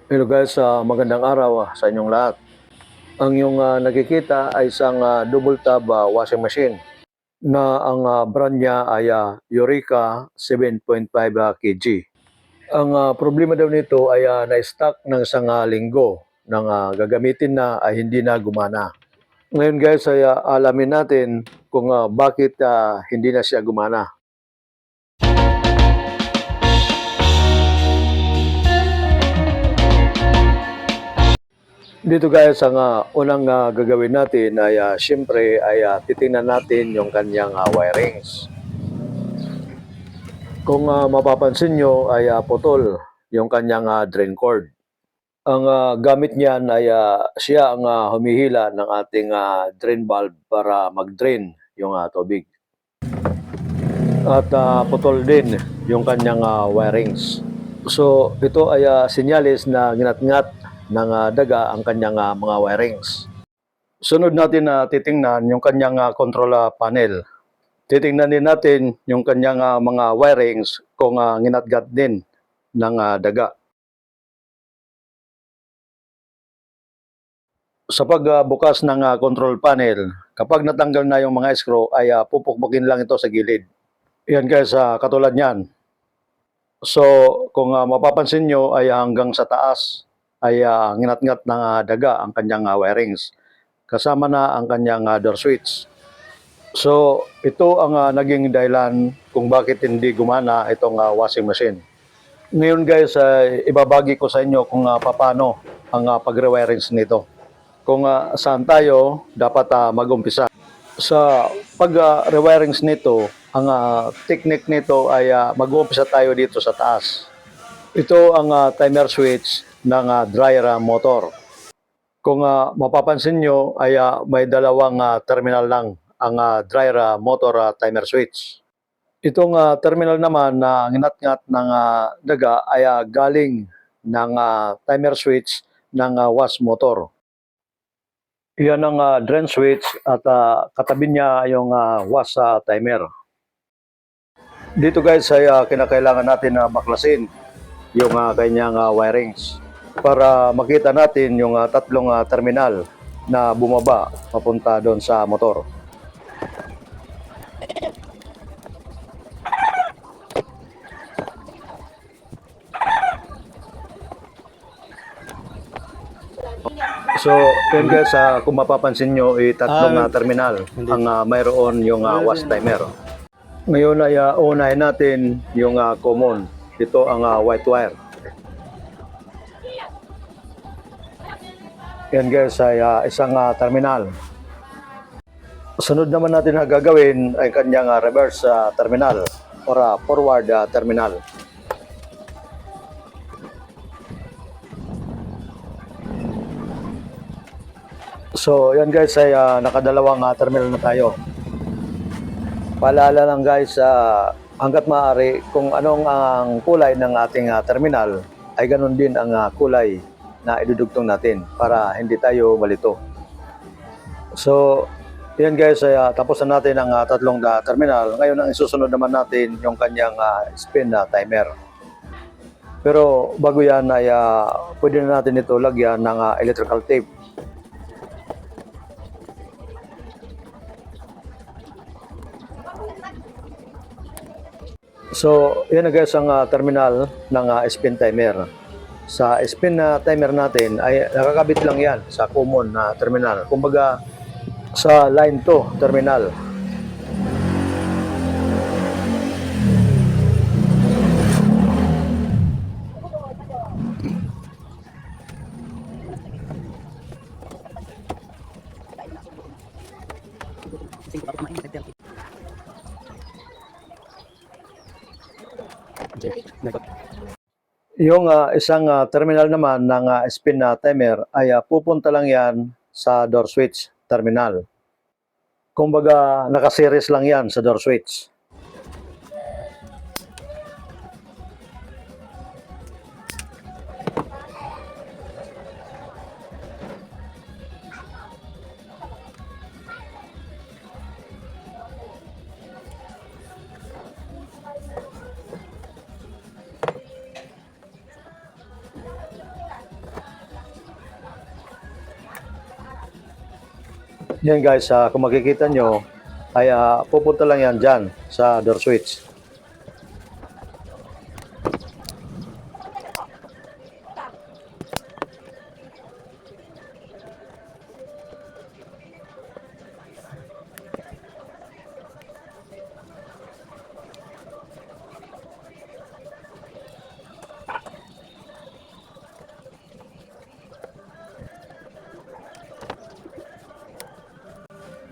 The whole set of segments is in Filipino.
Hello guys, magandang araw sa inyong lahat. Ang iyong nakikita ay isang double tab washing machine na ang brand niya ay Eureka 7.5 kg. Ang problema daw nito ay na-stock ng isang linggo nang gagamitin na ay hindi na gumana. Ngayon guys ay alamin natin kung bakit hindi na siya gumana. Dito guys, ang unang gagawin natin ay siyempre ay titingnan natin yung kanyang wirings. Kung mapapansin nyo ay putol yung kanyang drain cord. Ang gamit niyan ay siya ang humihila ng ating drain valve para mag-drain yung tubig. At putol din yung kanyang wirings. So ito ay sinyalis na ginat-ngat ng daga ang kanyang mga wirings. Sunod natin na titingnan yung kanyang control panel. Titingnan din natin yung kanyang mga wirings kung ginatgat din ng daga. Sa pagbukas ng control panel, kapag natanggal na yung mga screw ay pupukpukin lang ito sa gilid. Yan guys, katulad niyan. So kung mapapansin nyo ay hanggang sa taas ay nginat-ngat ng daga ang kanyang wirings. Kasama na ang kanyang door switch. So ito ang naging dahilan kung bakit hindi gumana itong washing machine. Ngayon guys, ibabagi ko sa inyo kung paano ang pag-rewirings nito. Kung saan tayo dapat mag-umpisa. Sa pag-rewirings nito, ang technique nito ay mag-uumpisa tayo dito sa taas. Ito ang timer switch ng dryer motor. Kung mapapansin nyo ay may dalawang terminal lang ang dryer motor timer switch. Itong terminal naman na nginat-ngat ng daga ay galing ng timer switch ng wash motor. Iyan ang drain switch at katabi niya yung wash timer. Dito guys ay kinakailangan natin na baklasin yung kanyang wirings para makita natin yung tatlong terminal na bumaba papunta doon sa motor. So, yun guys, kung mapapansin nyo, tatlong terminal ang mayroon yung wash timer. Ngayon ay unahin natin yung common. Ito ang white wire. Yan guys ay isang terminal. Sunod naman natin na gagawin ay kanyang reverse terminal or forward terminal. So yan guys ay nakadalawang terminal na tayo. Paalala lang guys, hanggat maaari kung anong ang kulay ng ating terminal ay ganun din ang kulay na idudugtong natin para hindi tayo malito. So yan guys ay tapos na natin ang tatlong terminal. Ngayon ang isusunod naman natin yung kanyang spin timer. Pero bago yan ay pwede na natin ito lagyan ng electrical tape. So, yan na guys ang terminal ng spin timer. Sa spin timer natin ay nakakabit lang yan sa common na terminal. Kumbaga sa line 2 terminal. Yung isang terminal naman ng spin timer ay pupunta lang yan sa door switch terminal. Kumbaga nakaseries lang yan sa door switch. Yan guys, kung makikita nyo, ay pupunta lang yan dyan sa door switch.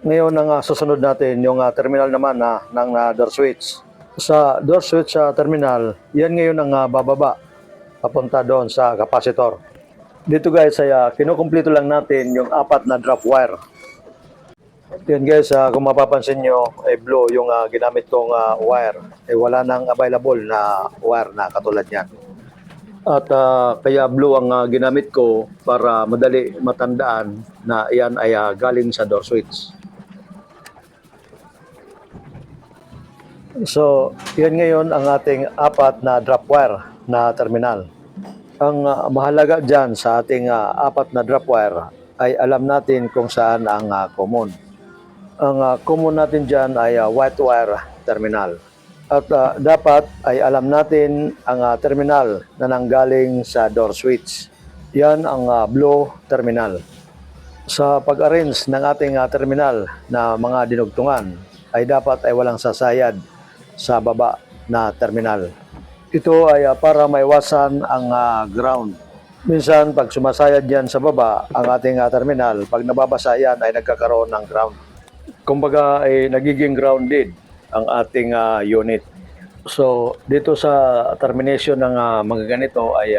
Ngayon ang susunod natin yung terminal naman ng door switch. Sa door switch sa terminal, yan ngayon ang bababa papunta doon sa capacitor. Dito guys ay kinukumpleto lang natin yung 4 na drop wire. Yan guys, kung mapapansin nyo, blue yung ginamit kong wire. Wala nang available na wire na katulad yan. At kaya blue ang ginamit ko para madali matandaan na yan ay galing sa door switch. So, yan ngayon ang ating 4 na drop wire na terminal. Ang mahalaga dyan sa ating 4 na drop wire ay alam natin kung saan ang common. Ang common natin dyan ay white wire terminal. At dapat ay alam natin ang terminal na nanggaling sa door switch. Yan ang blue terminal. Sa pag-arrange ng ating terminal na mga dinugtungan ay dapat ay walang sasayad sa baba na terminal. Ito ay para maiwasan ang ground. Minsan pag sumasayad yan sa baba ang ating terminal, pag nababasa yan ay nagkakaroon ng ground. Kumbaga ay nagiging grounded ang ating unit. So dito sa termination ng mga ganito ay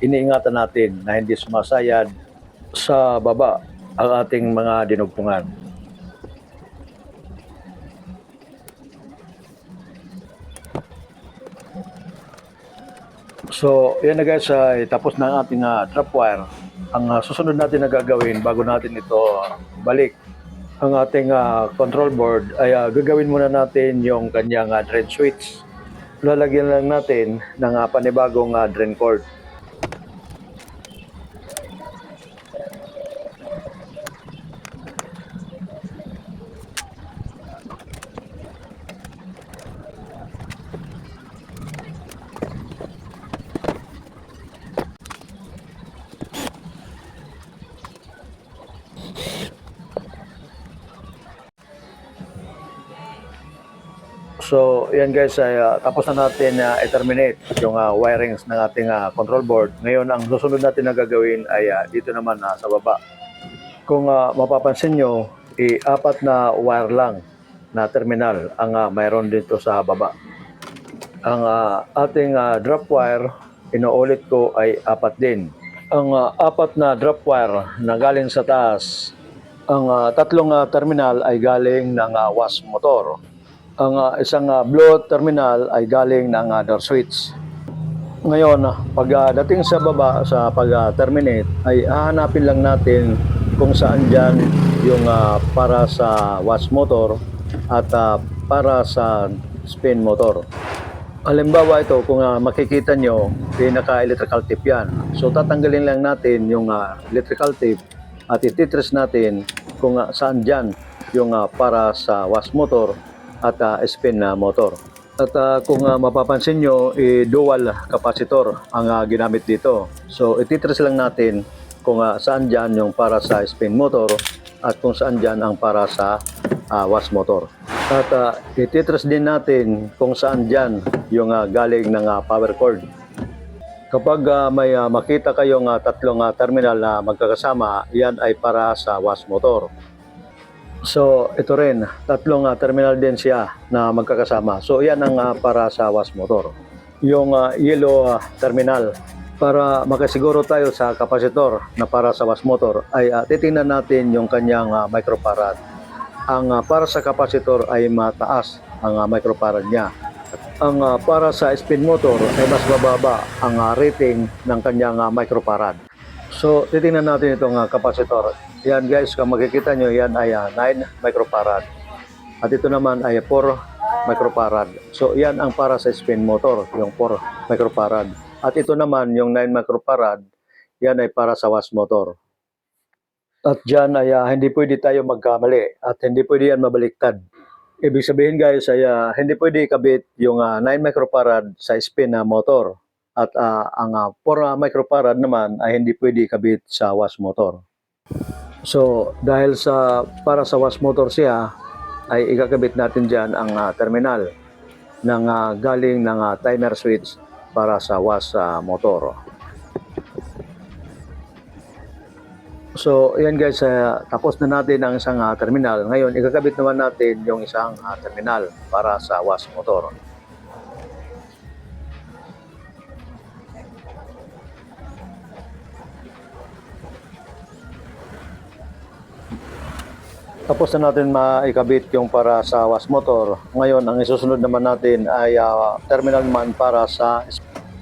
iniingatan natin na hindi sumasayad sa baba ang ating mga dinugtungan. So, yan na guys, tapos na ang ating drop wire. Ang susunod natin na gagawin bago natin ito balik ang ating control board ay gagawin muna natin yung kanyang drain switch. Lalagyan lang natin ng panibagong drain cord. So, yan guys, ay tapos na natin i-terminate yung wirings ng ating control board. Ngayon, ang susunod natin na gagawin ay dito naman sa baba. Kung mapapansin nyo, 4 na wire lang na terminal ang mayroon dito sa baba. Ang ating drop wire, inuulit ko ay 4 din. Ang 4 na drop wire na galing sa taas, ang 3 terminal ay galing ng wash motor. Ang isang blue terminal ay galing ng door switch. Ngayon, pagdating sa baba sa pag-terminate, ay hahanapin lang natin kung saan dyan yung para sa wash motor at para sa spin motor. Halimbawa ito, kung makikita nyo, pinaka-electrical tip yan. So tatanggalin lang natin yung electrical tip at ititrace natin kung saan dyan yung para sa wash motor at spin motor. At kung mapapansin nyo, dual capacitor ang ginamit dito. So ititrace lang natin kung saan dyan yung para sa spin motor at kung saan dyan ang para sa wash motor. At ititrace din natin kung saan dyan yung galing ng power cord. Kapag may makita kayong 3 terminal na magkakasama, yan ay para sa wash motor. So ito rin, 3 terminal din siya na magkakasama. So yan ang para sa wash motor. Yung yellow terminal, para makasiguro tayo sa kapasitor na para sa wash motor, ay titingnan natin yung kanyang microfarad. Ang para sa kapasitor ay mataas ang microfarad niya. Ang para sa spin motor ay mas bababa ang rating ng kanyang microfarad. So titingnan natin itong kapasitor. Yan guys, kung makikita nyo, yan ay 9 microfarad. At ito naman ay 4 microfarad. So yan ang para sa spin motor, yung 4 microfarad. At ito naman, yung 9 microfarad, yan ay para sa wash motor. At dyan ay hindi pwede tayo magkamali at hindi pwede yan mabaliktad. Ibig sabihin guys ay hindi pwede ikabit yung 9 microfarad sa spin na motor. At ang 4 microfarad naman ay hindi pwede ikabit sa wash motor. So dahil para sa wash motor siya, ay ikakabit natin dyan ang terminal ng galing ng timer switch para sa wash motor. So, ayan guys, tapos na natin ang isang terminal. Ngayon, ikakabit naman natin yung isang terminal para sa wash motor. Tapos na natin maikabit yung para sa wash motor. Ngayon, ang isusunod naman natin ay terminal naman para sa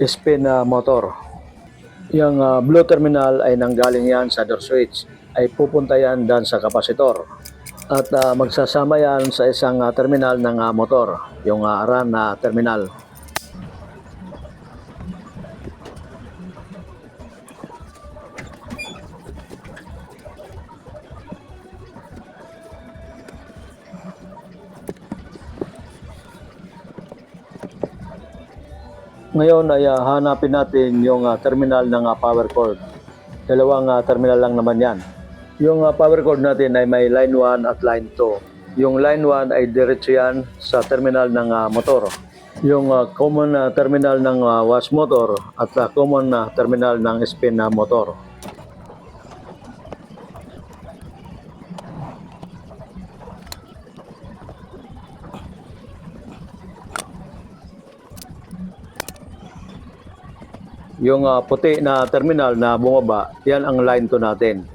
spin motor. Yung blue terminal ay nanggaling yan sa door switch, ay pupunta yan dan sa kapasitor. At magsasama yan sa isang terminal ng motor, yung run terminal. Ngayon ay hanapin natin yung terminal ng power cord. Dalawang terminal lang naman yan. Yung power cord natin ay may line 1 at line 2. Yung line 1 ay diretso yan sa terminal ng motor. Yung common terminal ng wash motor at common terminal ng spin motor. Yung puti na terminal na bumaba, yan ang line 2 natin.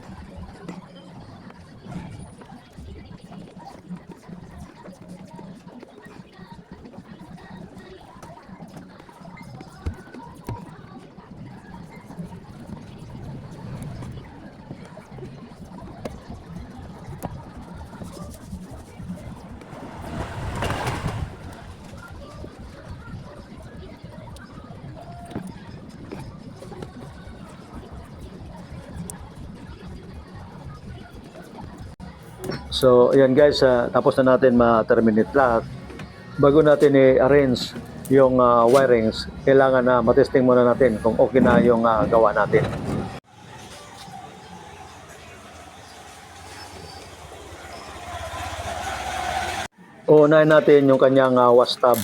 So, ayan guys, tapos na natin ma-terminate lahat. Bago natin i-arrange yung wirings, kailangan na matesting muna natin kung okay na yung gawa natin. Uunahin natin yung kanyang wash tub.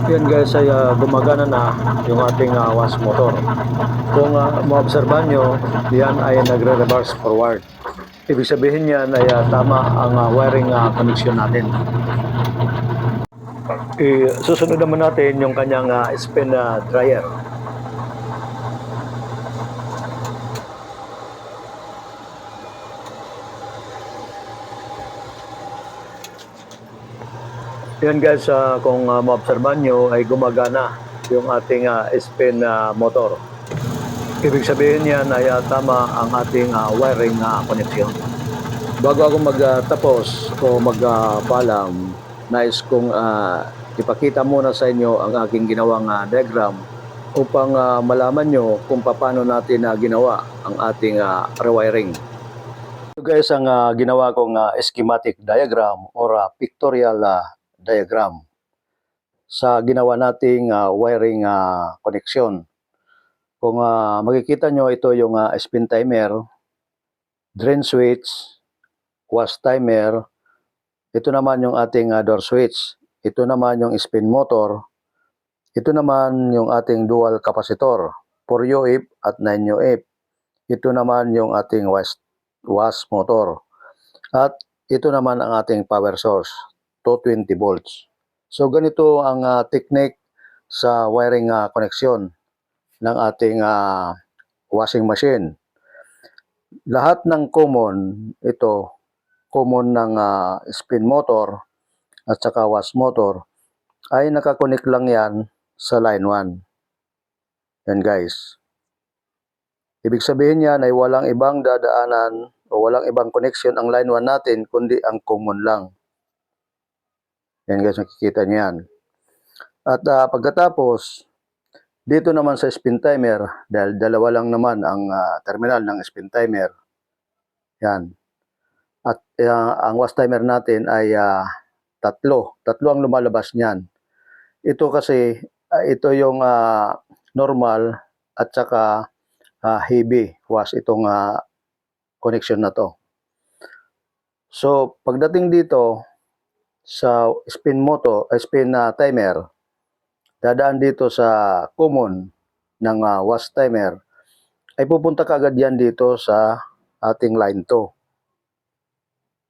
Yan guys ay gumagana na yung ating wash motor. Kung maobserbahan nyo, yan ay nagre-reverse forward. Ibig sabihin yan ay tama ang wiring connection natin. Susunod naman natin yung kanyang spin dryer. Yan guys, kung maobserbahan nyo ay gumagana yung ating spin motor. Ibig sabihin yan ay tama ang ating wiring connection. Bago ako magtapos o magpaalam, nais kong ipakita muna sa inyo ang aking ginawang diagram upang malaman nyo kung paano natin ginawa ang ating rewiring. So guys, ang ginawa kong schematic diagram or pictorial diagram sa ginawa nating wiring connection. Kung makikita nyo, ito yung spin timer, drain switch, wash timer, ito naman yung ating door switch, ito naman yung spin motor, ito naman yung ating dual capacitor, 4 UF at 9 UF, ito naman yung ating wash motor, at ito naman ang ating power source, 220 volts. So ganito ang technique sa wiring connection ng ating washing machine. Lahat ng common, ito, common ng spin motor at saka wash motor, ay nakakonek lang yan sa line 1. Yan guys. Ibig sabihin yan ay walang ibang dadaanan o walang ibang connection ang line 1 natin, kundi ang common lang. Yan guys, nakikita niyo yan. At pagkatapos, Dito naman sa spin timer, dahil dalawa lang naman ang terminal ng spin timer. Yan. At ang wash timer natin ay tatlo. Tatlo ang lumalabas niyan. Ito kasi, ito yung normal at saka heavy wash itong connection na to. So, pagdating dito sa spin timer, dadaan dito sa common ng wash timer, ay pupunta kaagad yan dito sa ating line 2.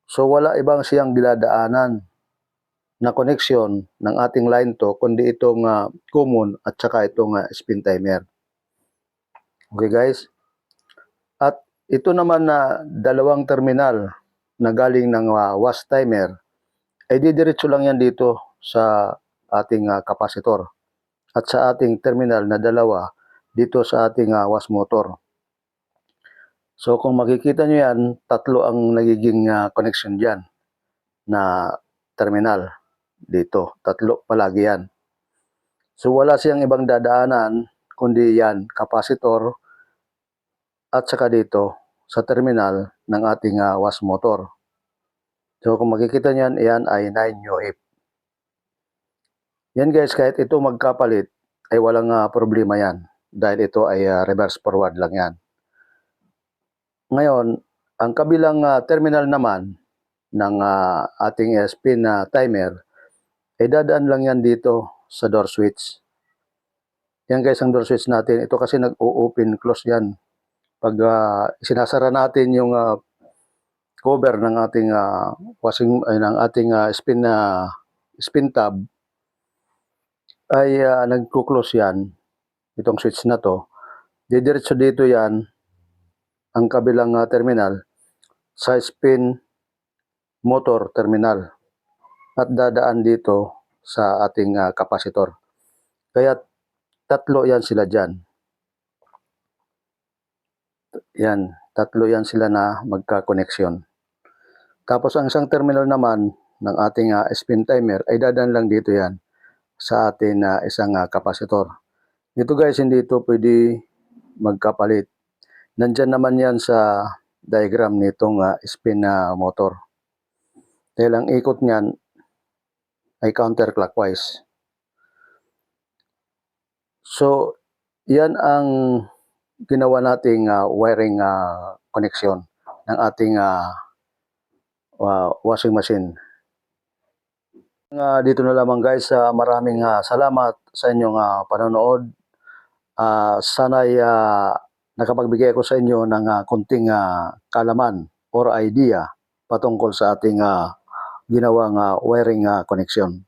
So, wala ibang siyang dinadaanan na connection ng ating line 2 kundi itong common at saka itong spin timer. Okay guys? At ito naman na dalawang terminal na galing ng wash timer ay didiretso lang yan dito sa ating kapasitor at sa ating terminal na dalawa dito sa ating wash motor. So kung makikita nyo yan, tatlo ang nagiging connection dyan na terminal dito. Tatlo palagi yan. So wala siyang ibang dadaanan kundi yan, kapasitor at saka dito sa terminal ng ating wash motor. So kung makikita nyo yan ay 9UF. Yan guys, kahit ito magkapalit ay walang problema yan dahil ito ay reverse forward lang yan. Ngayon, ang kabilang terminal naman ng ating spin timer ay dadaan lang yan dito sa door switch. Yan guys ang door switch natin. Ito kasi nag-o-open close yan. Pag sinasara natin yung cover ng ating spin tab ay nagko-close yan. Itong switch na to. Didiretso dito yan ang kabilang terminal sa spin motor terminal at dadaan dito sa ating kapasitor. Kaya tatlo yan sila dyan. Yan, tatlo yan sila na magka-connection. Tapos ang isang terminal naman ng ating spin timer ay dadaan lang dito yan sa ating isang kapasitor. Dito guys, hindi ito pwede magkapalit. Nandyan naman yan sa diagram nitong spin motor. Dahil ang ikot niyan ay counterclockwise. So, yan ang ginawa nating wiring connection ng ating washing machine. Dito na lamang guys, maraming salamat sa inyong panonood. Sana'y nakapagbigay ako sa inyo ng konting kalaman or idea patungkol sa ating ginawang wiring connection.